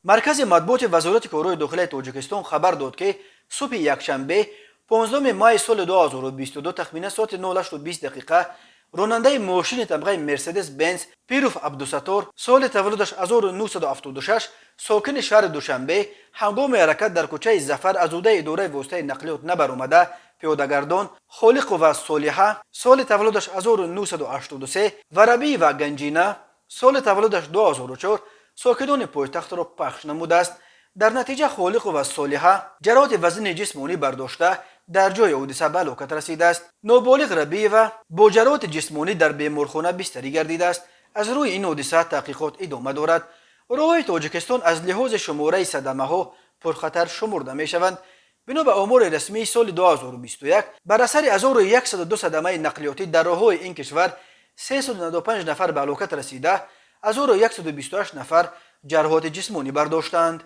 مرکز مطبوعات وزارت کارهای داخلی تاجیکستان خبر داد که صبح یکشنبه 15 مای سال 2022 تخمیناً ساعت 09:20 راننده ماشین طبقه مرسدس بنز پیروف عبدالستار سال تولدش 1976 ساکن شهر دوشنبه هنگام حرکت در کوچه ظفر از عهده اداره واسطه نقلیات نبرآمده پیادهگردان خالق و صالحه سال تولدش 1983 و ربیع و گنجینه سال تولدش 2004 ساکنان پایتخت را پخش نموده است. در نتیجه خالق و صالحه جراحت وزن جسمانی برداشته در جای حادثه به هلاکت رسیده است. نابالغ ربیع و با جراحت جسمانی در بیمارخانه بستری گردیده است. از روی این حادثه تحقیقات ادامه دارد. راههای تاجیکستان از لحاظ شماره صدمه ها پرخطر شمرده می شوند. بنا به آمار رسمی سال 2021 بر اثر 1102 صدمه نقلیاتی در راههای این کشور 395 نفر به هلاکت رسیده، 1128 نفر جراحات جسمانی برداشتند.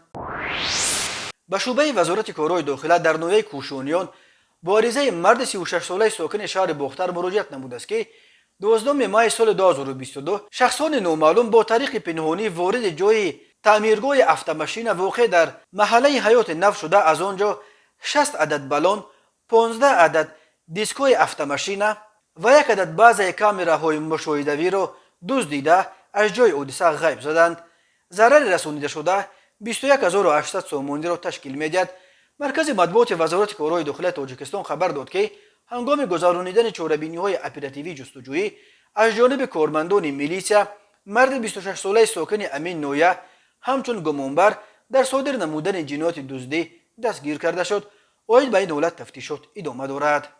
به شعبه وزارت کارهای داخلی در ناحیه کوشانیان با عریضه مرد 36 ساله ساکن شهر باختر مراجعت نموده است که 12 مای سال 2022 شخصان نامعلوم با طریق پنهانی وارد جای تعمیرگاه افت-ماشین واقع در محله حیات نو شده از آنجا 60 عدد بلون، 15 عدد دیسکوی افت-ماشین و یک عدد بازه کامراهای مشاهده‌ای را دزدیده از جای حادثه غیب زدند. ضرر رسانیده شده 21800 سومانی را تشکیل می‌دهد. مرکز مطبوعات وزارت کارهای داخلی تاجیکستان خبر داد که هنگام گذرانیدن چاره‌بینی‌های اپراتیوی جستجویی از جانب کارمندان میلیسیا مرد 26 ساله ساکن امین نویه همچون گمانبر در صادر نمودن جنایت دزدی دستگیر کرده شد. اوید به این دولت تفتیشات ادامه دارد.